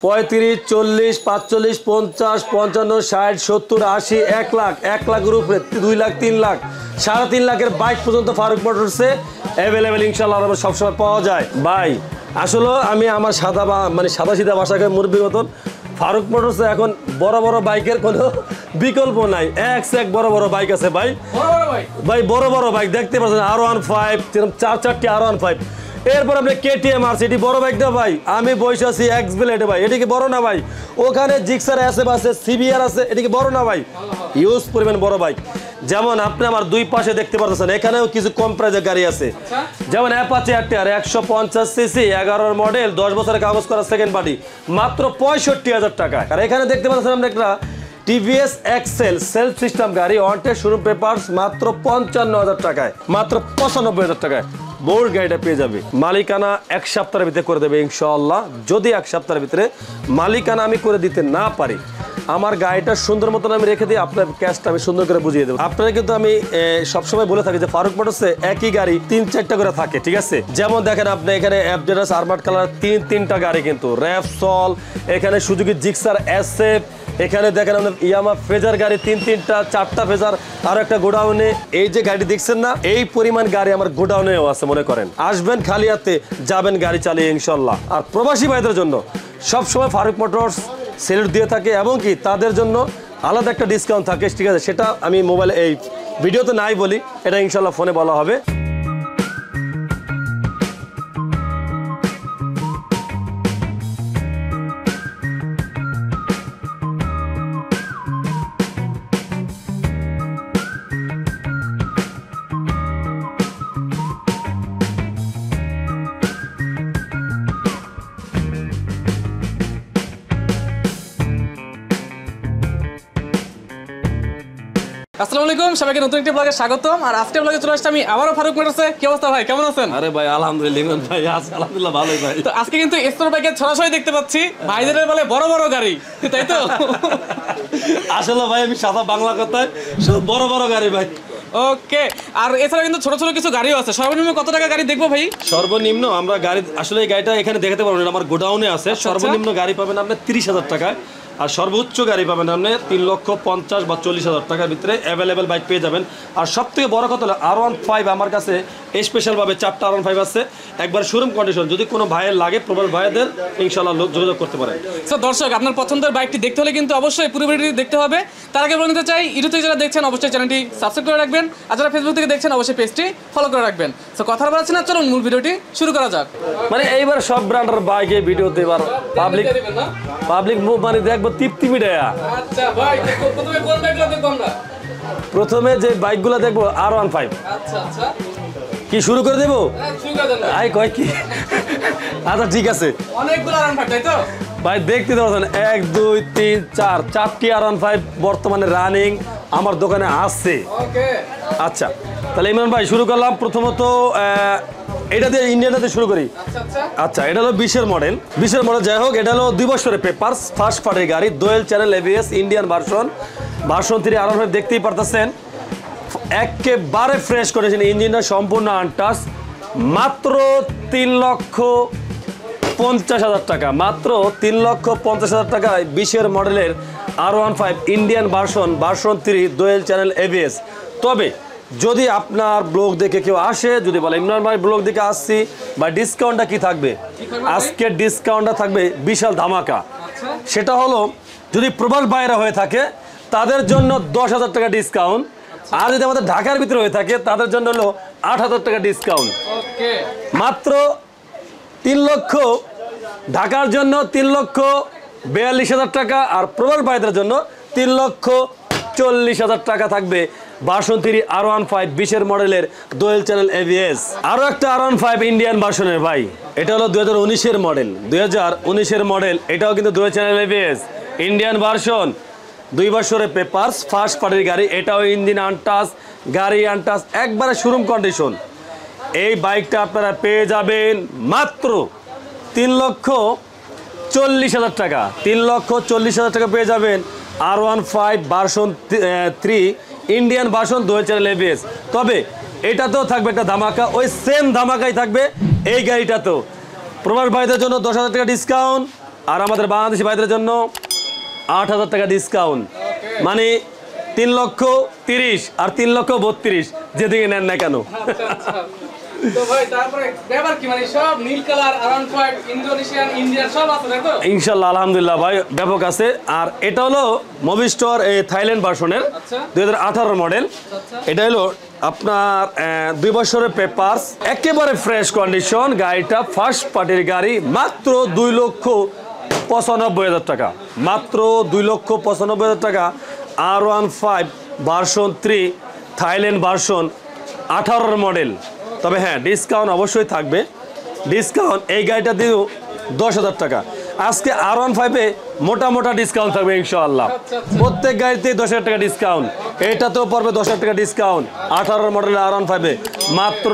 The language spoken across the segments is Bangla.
35, 40, 45, 50, 55, 60, 70, 80, 1 লাখ, 1 লাখের উপরে 2 লাখ, 3 লাখ, 3.5 লাখের বাইক পর্যন্ত ফারুক মোটরসে অ্যাভেলেবেল ইনশাআল্লাহ সবসময় পাওয়া যায়। ভাই আসলে আমি আমার সাদা সিধা ভাষাকে মুরব্বীর মতন ফারুক মোটরসে এখন বড় বড় বাইকের কোনো বিকল্প নাই। এক বড় বড় বাইক আছে ভাই, বড় বড় বাইক দেখতে পাচ্ছেন। R15 4 R15, এরপর আপনি KTM আছে, এটি বড় বাইক না ভাই। আমি বসে আছি এক্স ব্লেডে ভাই, এটি কি বড় না ভাই? ওখানে জিক্সার SF আছে, CBR আছে, এটি কি বড় না ভাই? ইউজ পরিমাণ বড় বাইক। যেমন আপনি আমার দুই পাশে দেখতে পাচ্ছেন, এখানেও কিছু কম প্রাইজের গাড়ি আছে। যেমন অ্যাপাচি RTR 150cc 11 মডেল 10 বছরের কাগজ করা সেকেন্ড পার্টি, মাত্র 65,000 টাকা। আর এখানে দেখতে পাচ্ছেন আমরা একটা TVS Excel সেলফ সিস্টেম গাড়ি, ওয়ান্টেড শোরুম পেপারস, মাত্র 55,000 টাকায়, মাত্র 95,000 টাকায় বোল্ড গাড়িটা পেয়ে যাবে। মালিকানা 1 সপ্তাহের ভিতরে করে দেবে ইনশাআল্লাহ। যদি 1 সপ্তাহের ভিতরে মালিকানা আমি করে দিতে না পারি, আমার গাড়িটা সুন্দর মতন আমি রেখে দিই, আপনার ক্যাশটা আমি সুন্দর করে বুঝিয়ে দেবো। আপনারা কিন্তু আমি সবসময় বলে থাকি যে ফারুক মোটরসে একই গাড়ি 3-4টা করে থাকে, ঠিক আছে? যেমন দেখেন আপনি এখানে অ্যাপডেটাস আরমাড কালার 3টা গাড়ি, কিন্তু র্যাপসল, এখানে সুজুকি জিক্সার SF, এখানে দেখেন আপনার ইয়ামা ফেজার গাড়ি 3টা 4টা ফেজার, আর একটা গোডাউনে এই যে গাড়ি দেখছেন না, এই পরিমাণ গাড়ি আমার গোডাউনেও আছে। মনে করেন আসবেন খালি হাতে, যাবেন গাড়ি চালিয়ে ইনশাল্লাহ। আর প্রবাসী ভাইদের জন্য সবসময় ফারুক মোটরস সেলুট দিয়ে থাকে, এবং কি তাদের জন্য আলাদা একটা ডিসকাউন্ট থাকে, ঠিক আছে? সেটা আমি মোবাইলে এই ভিডিওতে নাই বলি, এটা ইনশাল্লাহ ফোনে বলা হবে। আসসালামু আলাইকুম, সবাইকে নতুন একটি ব্লগে স্বাগতম। আর আজকে ব্লগে চলে আসছি আমি আবারও ফারুক মোটরসে। কি অবস্থা ভাই, কেমন আছেন? আরে ভাই আলহামদুলিল্লাহ ভাই, আলহামদুলিল্লাহ ভালোই ভাই। তো আজকে কিন্তু এক্সপ্লোর বাইকের সরাসরি দেখতে পাচ্ছি, ভাইদের বলে বড় বড় গাড়ি, তাই তো? আসলে ভাই আমি সাদা বাংলা কথায় সব বড় বড় গাড়ি ভাই। ওকে, আর এছাড়া কিন্তু ছোট ছোট কিছু গাড়িও আছে। সর্বনিম্ন কত টাকা গাড়ি দেখবো ভাই? সর্বনিম্ন আমরা গাড়ি, আসলে এই গাড়িটা এখানে দেখাতে পারবো না, আমার গোডাউনে আছে। সর্বনিম্ন গাড়ি পাবেন আপনি 30,000 টাকায়, আর সর্বোচ্চ গাড়ি পাবেন আপনি 3,50,000 বা 40,000 টাকার ভিতরে অ্যাভেলেবেল বাইক পেয়ে যাবেন। আর সব থেকে বড় কথা হলো R15 আমার কাছে স্পেশালভাবে 4টা R15 আছে, একবার শোরুম কন্ডিশন। যদি কোনো ভাইয়ের লাগে, প্রবাল ভাইদের ইনশাআল্লাহ যোগাযোগ করতে পারেন। সো দর্শক, আপনার পছন্দের বাইকটি দেখতে হলে কিন্তু অবশ্যই পুরো ভিডিওটি দেখতে হবে। তার আগে বলে নিতে চাই, ইউটিউব থেকে যারা দেখছেন অবশ্যই চ্যানেলটি সাবস্ক্রাইব করে রাখবেন, আর যারা ফেসবুক থেকে দেখছেন অবশ্যই পেজটি ফলো করে রাখবেন। সো কথা বলাচ্ছি না, চলুন মূল ভিডিওটি শুরু করা যাক। মানে এইবার সব ব্র্যান্ডের বাইক এই ভিডিওতে এবার পাবলিক মানে দেখবো তৃপ্তি মিটায়া। আচ্ছা ভাই, প্রথমে কোন বাইকগুলো দেখব আমরা? প্রথমে যে বাইকগুলো দেখবো R15। আচ্ছা আচ্ছা, কি শুরু করে দেবো? শুরু করে দেন। আই কয় কি? আচ্ছা ঠিক আছে, অনেকগুলো R15 তাই তো ভাই? দেখতে পাচ্ছেন 1 2 3 4 4টি R15 বর্তমানে রানিং আমার দোকানে আছে। ওকে, আচ্ছা তাহলে ইমরান ভাই শুরু করলাম। প্রথমত এটা দিয়ে ইন্ডিয়ানটাতে শুরু করি। আচ্ছা আচ্ছা আচ্ছা, এটা হলো 20-এর মডেল। 20-এর মডেল যাই হোক, এটা হলো 2 বছরের পেপারস, ফার্স্ট পার্টির গাড়ি, dual channel ABS Indian version 3 R15 দেখতেই পারতেছেন। একেবারে ফ্রেশ করেছেন, ইঞ্জিনটা সম্পূর্ণ আনটাচ, মাত্র 3,50,000 টাকা, মাত্র 3,50,000 টাকায় 20-এর মডেলের R15 ইন্ডিয়ান ভার্সন 3 দোয়েল চ্যানেল ABS। তবে যদি আপনার ব্লগ দেখে কেউ আসে, যদি বলে ইমরান ভাই ব্লগ দেখে আসছি, বা ডিসকাউন্টটা কি থাকবে? আজকের ডিসকাউন্টটা থাকবে বিশাল ধামাকা। সেটা হলো, যদি প্রবাস বাইরে হয়ে থাকে তাদের জন্য 10,000 টাকা ডিসকাউন্ট, আর যদি আমাদের ঢাকার ভিতরে হয়ে থাকে তাদের জন্য হলো 8,000 টাকা ডিসকাউন্ট। ওকে, মাত্র 3 লক্ষ, ঢাকার জন্য 3,42,000 টাকা, আর প্রবাস বাইরের জন্য 3,40,000 টাকা থাকবে ভার্সন 3 R15 20-এর মডেলের দোয়েল চ্যানেল ABS। আরও একটা R15 ইন্ডিয়ান ভার্সনের ভাই, এটা হলো 2019-এর মডেল, 2019-এর মডেল, এটাও কিন্তু দোয়েল চ্যানেল ABS ইন্ডিয়ান ভার্সন, 2 বছরের পেপারস, ফার্স্ট পার্টির গাড়ি, এটাও ইঞ্জিন আনটাচ, গাড়ি আনটাচ, একবারে শোরুম কন্ডিশন। এই বাইকটা আপনারা পেয়ে যাবেন মাত্র 3,40,000 টাকা, 3,40,000 টাকা পেয়ে যাবেন R15 ভার্সন 3 ইন্ডিয়ান ভার্সন দোয়েল চ্যানেল ABS। তবে এটাতেও থাকবে একটা ধামাকা, ওই সেম ধামাকাই থাকবে এই গাড়িটাতেও। প্রবাস ভাইদের জন্য 10,000 টাকা ডিসকাউন্ট, আর আমাদের বাংলাদেশি ভাইদের জন্য 8,000 টাকা ডিসকাউন্ট, মানে 3,30,000 আর 3,32,000 যেদিকে নেন না কেন। তো ভাই তারপরে ব্যাপার কি, মানে সব নীল colour around five Indonesian Indian সব আছে তাই তো? ইনশাল্লাহ আলহামদুলিল্লাহ ভাই ব্যাপক আছে। আর এটা হলো মুভি স্টোর থাইল্যান্ড ভার্সনের 2018 মডেল। এটা হলো আপনার 2 বছরের পেপারস, একেবারে ফ্রেশ কন্ডিশন। গাড়িটা ফার্স্ট পার্টির গাড়ি, মাত্র 2,95,000 টাকা, মাত্র 2,95,000 টাকা। R15 version 3 Thailand version 18 model. তবে হ্যাঁ, ডিসকাউন্ট অবশ্যই থাকবে। ডিসকাউন্ট এই গাড়িটা দিয়েও 10,000 টাকা। আজকে R15-এ মোটা মোটা ডিসকাউন্ট থাকবে ইনশাআল্লাহ। প্রত্যেক গাড়িতেই 10,000 টাকা ডিসকাউন্ট, এটাতেও পড়বে 10,000 টাকা ডিসকাউন্ট। 18 মডেলের R15-এ মাত্র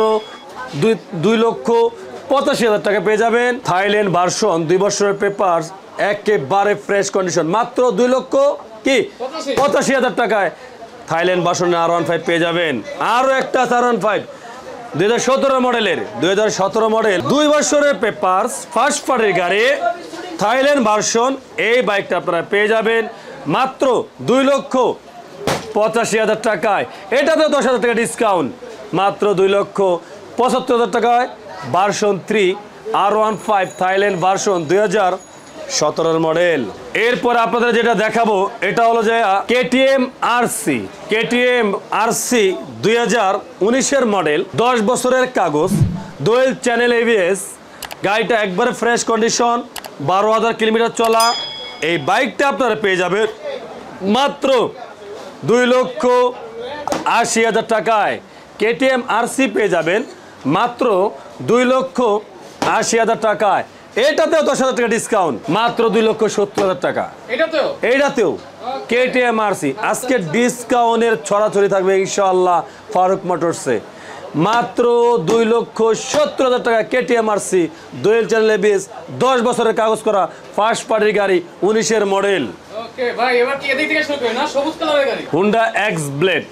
2,85,000 টাকা পেয়ে যাবেন। থাইল্যান্ড ভার্সন 2 বছরের পেপার, একেবারে ফ্রেশ কন্ডিশন, মাত্র 2,85,000 টাকায় থাইল্যান্ড ভার্সনের R15 পেয়ে যাবেন। আরও একটা R15 2017 মডেলের, 2017 মডেল 2 বছরের পেপারস, ফার্স্ট পার্টির গাড়ি, থাইল্যান্ড ভার্সন। এই বাইকটা আপনারা পেয়ে যাবেন মাত্র 2,85,000 টাকায়। এটাতেও 10,000 টাকা ডিসকাউন্ট, মাত্র 2,75,000 টাকায় version 3 R15 Thailand version 2017 model. এরপর আপনাদের যেটা দেখাবো এটা হলো যে KTM RC 2019-এর মডেল, 10 বছরের কাগজ, ডুয়েল চ্যানেল ABS। গাড়িটা একবারে ফ্রেশ কন্ডিশন, 12,000 কিলোমিটার চলা। এই বাইকটা আপনারা পেয়ে যাবেন মাত্র 2,80,000 টাকায়। KTM RC পেয়ে যাবেন মাত্র 2,80,000 টাকায়। এটাতেও 10,000 টাকা ডিসকাউন্ট, মাত্র 2,70,000 টাকা। এইটাতেও KTM RC আজকে ডিসকাউন্টের ছড়াছড়ি থাকবে ইনশাআল্লাহ ফারুক মোটরসে। মাত্র 2,70,000 টাকা KTM RC, dual channel ABS, 10 বছরের কাগজ করা, ফার্স্ট পার্টির গাড়ি, 19-এর মডেল। ওকে ভাই, এবার কি এদিক থেকে শুরু করি না? সবুজ কালারের গাড়ি, Honda X-Blade,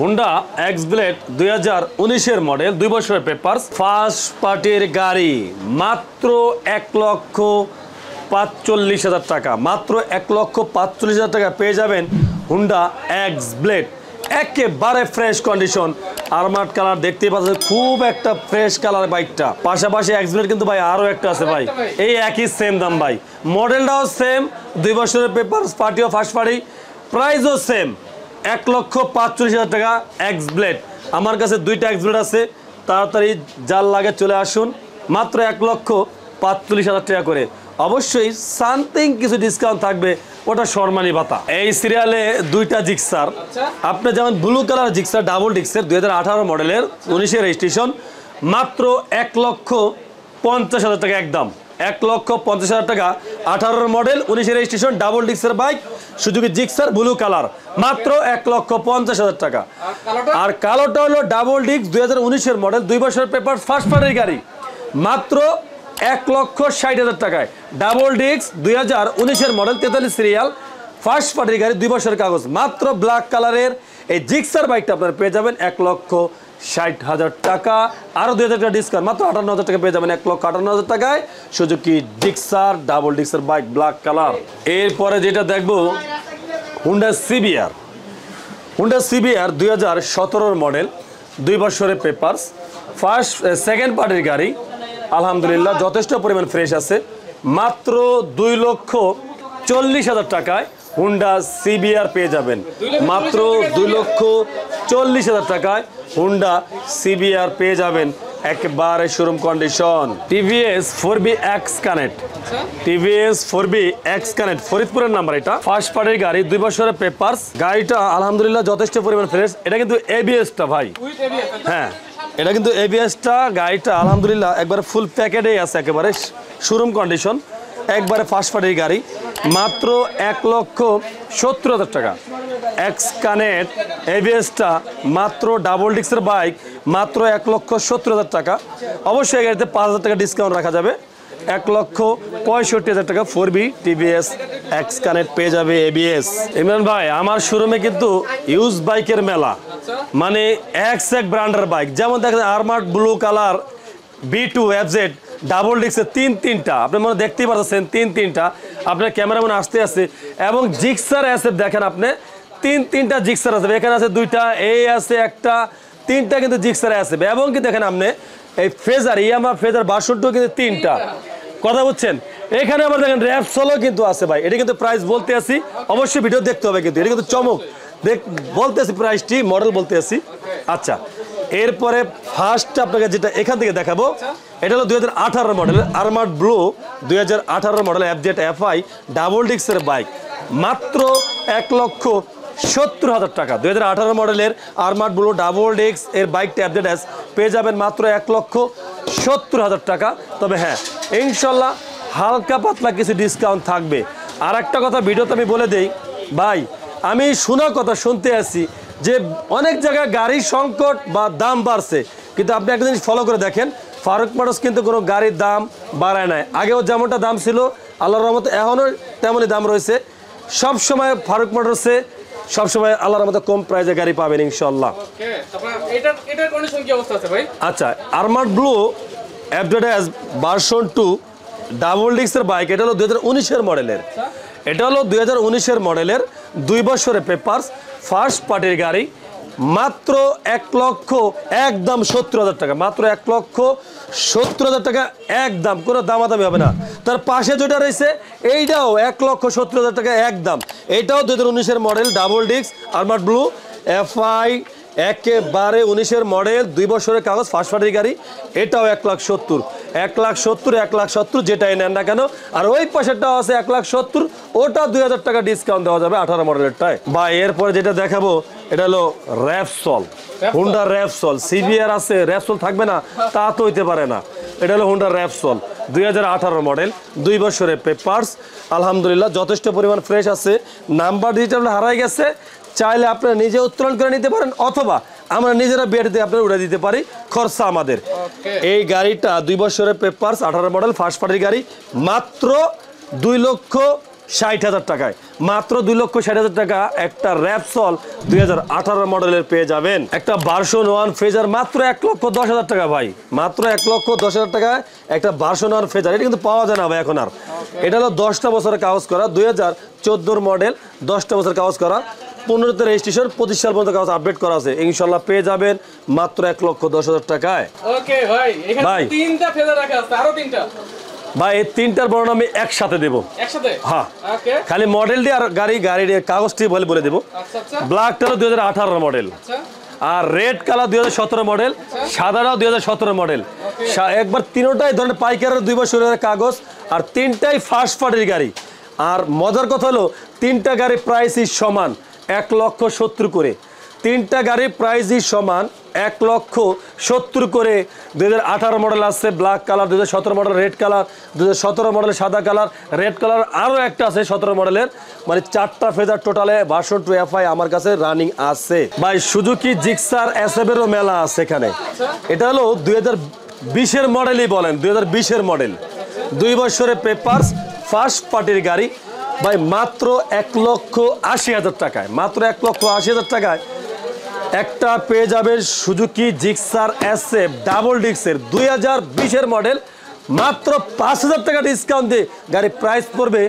Honda X-Blade 2019-এর model, 2 বছরের পেপারস, ফার্স্ট পার্টির গাড়ি, মাত্র 1,45,000 টাকা, মাত্র 1,45,000 টাকা পেয়ে যাবেন হুন্ডা X-Blade। একেবারে ফ্রেশ কন্ডিশন, আরমাড কালার দেখতেই পাচ্ছেন, খুব একটা ফ্রেশ কালার বাইকটা। পাশাপাশি X-Blade কিন্তু ভাই আরও একটা আছে ভাই, এই একই সেম দাম ভাই, মডেলটাও সেম, 2 বছরের পেপার, পার্টিও ফার্স্ট পার্টি, প্রাইসও সেম, 1,45,000 টাকা X-Blade। আমার কাছে 2টা X-Blade আছে, তাড়াতাড়ি যার লাগে চলে আসুন, মাত্র 1,45,000 টাকা করে। অবশ্যই সামথিং কিছু ডিসকাউন্ট থাকবে, ওটা সম্মানী ভাতা। এই সিরিয়ালে 2টা জিক্সার, আপনি যেমন ব্লু কালার জিক্সার ডাবল ডিক্সের 2018 মডেলের, 19-এর রেজিস্ট্রেশন, মাত্র 1,50,000 টাকা একদম, 1,50,000 টাকা। 18 মডেল, 19-এর রেজিস্ট্রেশন, ডাবল ডিক্সের বাইক, সুজুকি জিক্সার ব্লু কালার, মাত্র 1,50,000 টাকা। আর কালোটা হলো ডাবল ডিক্স 2019-এর মডেল, 2 বছরের পেপার, ফার্স্ট পার্টির গাড়ি, মাত্র 1,60,000 টাকায়। ডাবল ডিক্স 2019-এর মডেল, 43 সিরিয়াল, ফার্স্ট পার্টির গাড়ি, 2 বছরের কাগজ, মাত্র ব্ল্যাক কালারের এই জিক্সার বাইকটা আপনারা পেয়ে যাবেন 1,60,000 টাকা। আরও 2,000 টাকা ডিসকাউন্ট, মাত্র 58,000 টাকা পেয়ে যাবেন 1,58,000 টাকায় সুজুকি জিক্সার ডাবল ডিক্সের বাইক, ব্ল্যাক কালার। এরপরে যেটা দেখবো হুন্ডা CBR 2017 মডেল, 2 বছরের পেপারস, সেকেন্ড পার্টির গাড়ি, আলহামদুলিল্লাহ যথেষ্ট পরিমাণ ফ্রেশ আছে, মাত্র 2,40,000 টাকায় হুন্ডা CBR পেয়ে যাবেন, মাত্র 2,40,000 টাকায় হুন্ডা CBR পেয়ে যাবেন, একেবারে showroom condition. TVS 4B X Connect, TVS 4B X Connect, ফরিদপুরের নাম্বার, এটা ফার্স্ট পার্টির গাড়ি, 2 বছরের পেপারস। গাড়িটা আলহামদুলিল্লাহ যথেষ্ট পরিমাণ ফ্রেশ। এটা কিন্তু ABS-টা ভাই, হ্যাঁ এটা কিন্তু ABS-টা। গাড়িটা আলহামদুলিল্লাহ একবারে ফুল প্যাকেটেই আছে, একেবারে শোরুম কন্ডিশন, একবারে ফার্স্ট পার্টির গাড়ি, মাত্র 1,70,000 টাকা। X Connect ABS-টা, মাত্র ডাবল ডিক্সের বাইক, মাত্র 1,70,000 টাকা। অবশ্যই এই গাড়িতে 5,000 টাকা ডিসকাউন্ট রাখা যাবে, 1,65,000 টাকা 4B TVS X Connect পেয়ে যাবে ABS। ইমরান ভাই, আমার শোরুমে কিন্তু ইউজ বাইকের মেলা, মানে এক ব্র্যান্ডের বাইক, যেমন দেখেন Armada blue colour B2 FZ double ডিক্সের 3টা, আপনি মনে দেখতেই পাচ্ছেন 3টা, আপনার ক্যামেরাম্যান আসতে আসছে এবং জিক্সার অ্যাসেপ দেখেন আপনি তিনটা জিক্সার আছে, এখানে আছে দুইটা, এই আছে একটা, তিনটা কিন্তু জিক্সার অ্যাসেপ এবং কি দেখেন আপনি এই ফেজার ইয়ামা ফেজার বাসনটাও কিন্তু তিনটা, কথা বুঝছেন। এখানে আবার দেখেন র্যাপসলও কিন্তু আছে ভাই, এটা কিন্তু প্রাইস বলতে আসি, অবশ্যই ভিডিও দেখতে হবে কিন্তু এটা কিন্তু চমক বলতে আসি, প্রাইসটি মডেল বলতে আসি। আচ্ছা, এরপরে ফার্স্ট আপনাকে যেটা এখান থেকে দেখাবো এটা হলো 2018 মডেলের armoured blue, 2018 model FZ FI double ডিস্কের বাইক, মাত্র 1,70,000 টাকা। 2018 মডেলের আরমার্ড ব্লু ডাবল ডিস্ক এর বাইকটা FZS পেয়ে যাবেন মাত্র 1,70,000 টাকা। তবে হ্যাঁ, ইনশাল্লাহ হালকা পাতলা কিছু ডিসকাউন্ট থাকবে। আর একটা কথা ভিডিওতে আমি বলে দেই ভাই, আমি শোনা কথা শুনতে আসি যে অনেক জায়গায় গাড়ির সংকট বা দাম বাড়ছে, কিন্তু আপনি একটা জিনিস ফলো করে দেখেন, ফারুক মোটরস কিন্তু কোনো গাড়ির দাম বাড়ায় নাই। আগেও যেমনটা দাম ছিল আল্লাহর রহমতে এখনও তেমনই দাম রয়েছে। সবসময় ফারুক মোটরসে সবসময় আল্লাহর রহমতে কম প্রাইসে গাড়ি পাবেন ইনশাল্লাহ। আচ্ছা, আরমার্ড ব্লু FZS ভার্সন 2 ডাবল ডিস্কের বাইক, এটা হলো 2019 মডেলের, এটা হলো 2019 মডেলের 2 বছরের পেপারস, ফার্স্ট পার্টির গাড়ি, মাত্র 1,70,000 টাকা, মাত্র 1,70,000 টাকা একদম, কোনো দামাদামি হবে না। তার পাশে যেটা রয়েছে এইটাও 1,70,000 টাকা একদম, এইটাও 2019 model double disc armoured blue FI, একেবারে 19 মডেল, 2 বছরের কাগজ, ফার্স্ট পার্টির গাড়ি, এটাও 1,70,000 যেটাই নেন না কেন। আর ওই পাশেরটাও আছে 1,70,000, ওটা 2,000 টাকা ডিসকাউন্ট দেওয়া যাবে 18 মডেলেরটায়। বা এরপরে যেটা দেখাবো এটা হলো র্যাপসল, হুন্ডা র্যাপসল। সিবিআর আছে, র্যাপসল থাকবে না তা তো হইতে পারে না। এটা হলো হুন্ডা র্যাপসল 2018 মডেল, 2 বছরের পেপারস, আলহামদুলিল্লাহ যথেষ্ট পরিমাণ ফ্রেশ আছে। নাম্বার ডিজিটাল হারাই গেছে, চাইলে আপনারা নিজে উত্তোলন করে নিতে পারেন অথবা আমরা নিজেরা বেড়ে দিয়ে আপনারা উড়ে দিতে পারি, খরচা আমাদের। এই গাড়িটা 2 বছরের পেপারস, 18 মডেল, ফার্স্ট পার্টির গাড়ি, মাত্র 2,60,000 টাকায়, মাত্র 2,60,000 টাকা একটা র্যাপসল 2018 মডেলের পেয়ে যাবেন। একটা ভার্সন 1 ফেজার মাত্র 1,10,000 টাকা ভাই, মাত্র 1,10,000 টাকায় একটা ভার্সন 1 ফেজার, এটা কিন্তু পাওয়া যায় না ভাই এখন আর। এটা হলো 10টা বছরের কাগজ করা, 2014 মডেল, 10টা বছর কাগজ করা, 15তে রেজিস্ট্রেশন, 25 সাল পর্যন্ত কাগজ আপডেট করা আছে, ইনশাল্লাহ পেয়ে যাবেন মাত্র 1,10,000 টাকায়। ওকে ভাই, এখানে তিনটা ফেজার রাখা আছে, আরো তিনটা ভাই, এই তিনটার বর্ণনা আমি একসাথে দেবো। একসাথে? হ্যাঁ, ওকে। খালি মডেলটি আর গাড়ির কাগজটি বলে দেবো। আচ্ছা আচ্ছা। ব্ল্যাকটা হলো 2018 মডেল, আচ্ছা। আর রেড কালার 2017 মডেল, সাদাটাও 2017 মডেল। একবার তিনটাই ধরেন পাইকারের 2 বছরের কাগজ, আর তিনটাই ফার্স্ট পার্টির গাড়ি। আর মজার কথা হলো তিনটা গাড়ির প্রাইসই সমান, 1,70,000 করে। তিনটা গাড়ির প্রাইসই সমান, 1,70,000 করে। 2018 মডেল আসছে black colour, 2017 model red colour, 2017 model সাদা কালার, রেড কালার আরও একটা আছে 17 মডেলের, মানে 4টা ফেজার টোটালে ভার্সন 2 FI আমার কাছে রানিং আছে ভাই। সুজুকি জিক্সার এসএফেরও মেলা আছে এখানে। এটা হলো 2020 মডেলই বলেন, 2020 মডেল, 2 বছরের পেপারস, ফার্স্ট পার্টির গাড়ি ভাই, মাত্র 1,80,000 টাকায়, মাত্র 1,80,000 টাকায় একটা পেয়ে যাবে সুজুকি জিক্সার SF ডাবল ডিস্কের 2020 মডেল, মাত্র 5,000 টাকা ডিসকাউন্ট দিয়ে গাড়ি প্রাইস পড়বে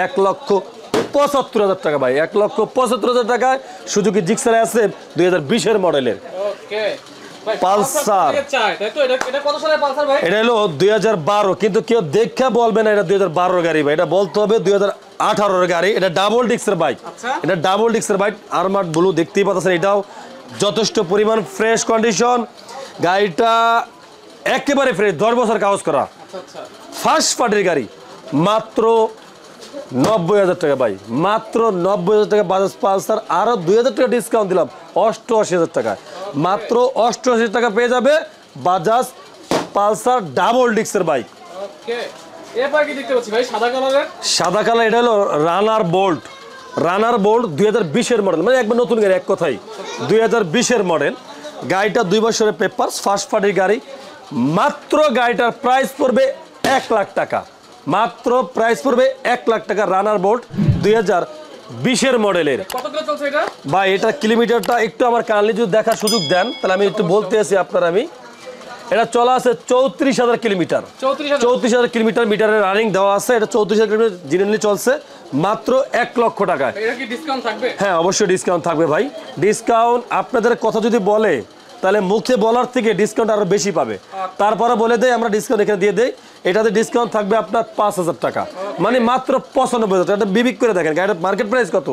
1,75,000 টাকা ভাই, 1,75,000 টাকায় সুজুকি জিক্সার SF 2020 মডেলের। পালসার, এটা হলো 2012, কিন্তু কেউ দেখা বলবে না এটা 2012 গাড়ি ভাই, এটা বলতে হবে 2018 গাড়ি। এটা ডাবল ডিস্কের বাইক, এটা ডাবল ডিস্কের বাইক, আরমার্ড ব্লু, দেখতেই পাচ্ছেন এটাও যথেষ্ট পরিমাণ ফ্রেশ কন্ডিশন। গাড়িটা একেবারে ফ্রেশ, 10 বছর কাগজ করা, ফার্স্ট পার্টির গাড়ি, মাত্র 90,000 টাকা ভাই, মাত্র 90,000 টাকা বাজাজ পালসার, আরো 2,000 টাকা ডিসকাউন্ট দিলাম, 88,000 টাকা, মাত্র 88,000 টাকা পেয়ে যাবে বাজাজ পালসার ডাবল ডিস্কের বাইক। সাদা কালার, এটা হলো রানার বোল্ট, রানার বোল্ট 2020 মডেল, মানে একবার নতুন গাড়ি, এক কথাই 2020 মডেল। গাড়িটা 2 বছরের পেপারস, ফার্স্ট পার্টির গাড়ি, মাত্র গাড়িটার প্রাইস পড়বে 1 লাখ টাকা, মাত্র প্রাইস পড়বে 1 লাখ টাকা। রানার বোল্ট 2020 মডেলের ভাই, এটা কিলোমিটারটা একটু আমার কানলি যদি দেখার সুযোগ দেন তাহলে আমি একটু বলতে আছি আপনার। আমি এটা চলা আছে 34,000 কিলোমিটার। 34,000 কিলোমিটার মিটারের রানিং দেওয়া আছে। এটা 34,000 কিলোমিটার জেনুইনলি চলছে মাত্র 1 লক্ষ টাকায়। এটা কি ডিসকাউন্ট থাকবে? হ্যাঁ, অবশ্যই ডিসকাউন্ট থাকবে ভাই। ডিসকাউন্ট আপনাদের কথা যদি বলে তাহলে মুখে বলার থেকে ডিসকাউন্ট আরো বেশি পাবে। তারপরে বলে দেয় আমরা ডিসকাউন্ট এখানে দিয়ে দেই, এটাতে ডিসকাউন্ট থাকবে আপনার 5,000 টাকা, মানে মাত্র 95,000 টাকা। বিবিক করে দেখেন গাড়িটার মার্কেট প্রাইস কত,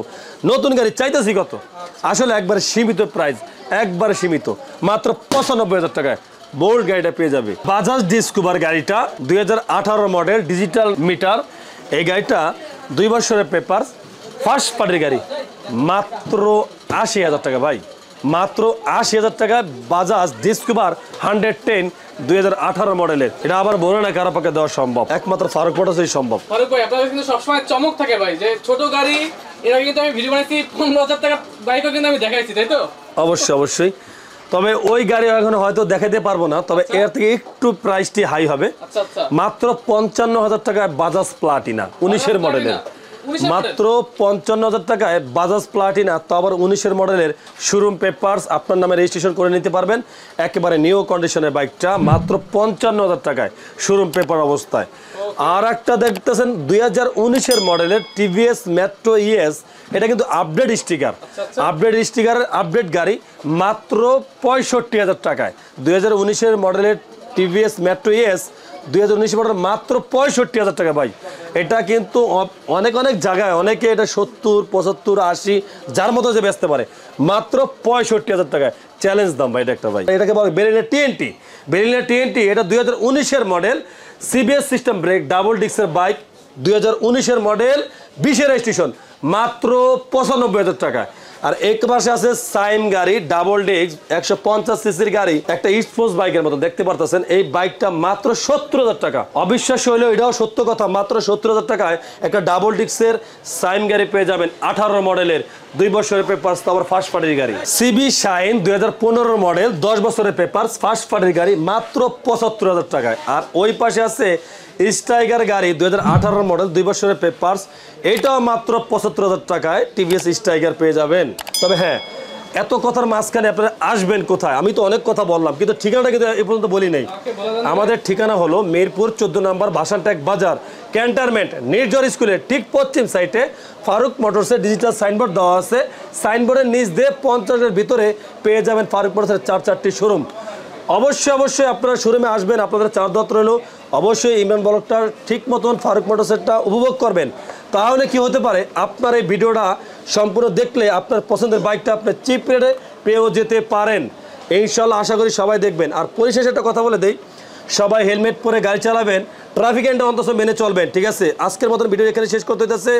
নতুন গাড়ি চাইতেছি কত, আসলে একবারে সীমিত প্রাইস, একবারে সীমিত, মাত্র 95,000 টাকায় বোল্ড গাড়িটা পেয়ে যাবে। বাজাজ ডিসকভার গাড়িটা 2018 মডেল, ডিজিটাল মিটার। এই গাড়িটা 2 বছরের পেপার, ফার্স্ট পার্টির গাড়ি, মাত্র 80,000 টাকা ভাই, মাত্র 80,000 টাকায় বাজাজ ডিসকভার 110 2018 মডেলের। এটা আবার বলে না কারো পক্ষে দেওয়া সম্ভব, একমাত্র ফারুক মোটরসই সম্ভব। ফারুক ভাই আপনাদের কিন্তু সবসময় চমক থাকে ভাই, যে ছোট গাড়ি, এর আগে কিন্তু আমি ভিডিও বানাইছি 15,000 টাকার বাইকও কিন্তু আমি দেখাইছি, তাই তো? অবশ্যই অবশ্যই, তবে ওই গাড়ি এখন হয়তো দেখাতে পারবো না, তবে এর থেকে একটু প্রাইসটি হাই হবে। আচ্ছা আচ্ছা, মাত্র 55,000 টাকায় বাজাজ প্লাটিনা 19-এর মডেলের, মাত্র 55,000 টাকায় বাজাজ প্লাটিনা, তো আবার 19-এর মডেলের, শোরুম পেপারস, আপনার নামে রেজিস্ট্রেশন করে নিতে পারবেন, একেবারে নিউ কন্ডিশনের বাইকটা মাত্র 55,000 টাকায় শোরুম পেপার অবস্থায়। আর একটা দেখতেছেন 2019-এর মডেলের টিভিএস মেট্রো ইএস, এটা কিন্তু আপডেট স্টিকার, আপডেট স্টিকারের আপডেট গাড়ি, মাত্র 65,000 টাকায় 2019-এর মডেলের টিভিএস মেট্রো ইএস 2019 মডেল, মাত্র 65,000 টাকা ভাই। এটা কিন্তু অনেক অনেক জায়গায় অনেকে এটা 70, 75, 80 যার মতো যে বেচতে পারে, মাত্র 65,000 টাকায় চ্যালেঞ্জ দাম ভাই এটা একটা ভাই। এটাকে বলে বেরিলিনা টিএনটি, বেরিলিনা টিএনটি, এটা 2019-এর model, CBS system brake, double ডিস্কের বাইক, 2019-এর মডেল, 20-এর রেজিস্ট্রেশন, মাত্র 95,000 টাকায়। আর এক পাশে আছে সাইম গাড়ি, ডাবল ডিস্ক, 150 সিসির গাড়ি, একটা স্পোর্টস বাইকের মতো দেখতে পারতেছেন। এই বাইকটা মাত্র 70,000 টাকা। অবিশ্বাস্য হলেও এটাও সত্য কথা, মাত্র 70,000 টাকায় একটা ডাবল ডিস্কের সাইম গাড়ি পেয়ে যাবেন, 18 মডেলের, 2 বছরের পেপারস, তারপর ফার্স্ট পার্টির গাড়ি। সিবি শাইন 2015 মডেল, 10 বছরের পেপারস, ফার্স্ট পার্টির গাড়ি, মাত্র 75,000 টাকায়। আর ওই পাশে আছে স্ট্রাইকার গাড়ি 2018 মডেল, 2 বছরের পেপারস, এটাও মাত্র 75,000 টাকায় টিভিএস স্ট্রাইকার পেয়ে যাবেন। তবে হ্যাঁ, এত কথার মাঝখানে আপনারা আসবেন কোথায়? আমি তো অনেক কথা বললাম, কিন্তু ঠিকানাটা কিন্তু এ পর্যন্ত বলি নাই। আমাদের ঠিকানা হলো মিরপুর 14 নম্বর ভাসানটেক বাজার, ক্যান্টনমেন্ট, নির্ঝর স্কুলের ঠিক পশ্চিম সাইডে ফারুক মোটরসের ডিজিটাল সাইনবোর্ড দেওয়া আছে। সাইনবোর্ডের নিচ দিয়ে 50-এর ভিতরে পেয়ে যাবেন ফারুক মোটরসের 4-4টি শোরুম। অবশ্যই অবশ্যই আপনারা শোরুমে আসবেন, আপনাদের চার দত রইল। অবশ্যই ইমরান ব্লগটা ঠিক মতন ফারুক মোটরসেরটা উপভোগ করবেন, তাহলে কি হতে পারে, আপনার এই ভিডিওটা সম্পূর্ণ দেখলে আপনার পছন্দের বাইকটা আপনি চিপ রেটে পেয়েও যেতে পারেন ইনশাল্লাহ। আশা করি সবাই দেখবেন। আর পরিশেষে একটা কথা বলে দেই, সবাই হেলমেট পরে গাড়ি চালাবেন, ট্রাফিক আইনটা অন্তত মেনে চলবেন, ঠিক আছে? আজকের মতন ভিডিও এখানে শেষ করতে হইতেছে।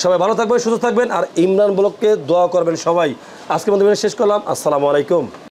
সবাই ভালো থাকবেন, সুস্থ থাকবেন, আর ইমরান ব্লগকে দোয়া করবেন সবাই। আজকের মতো ভিডিও শেষ করলাম। আসসালামু আলাইকুম।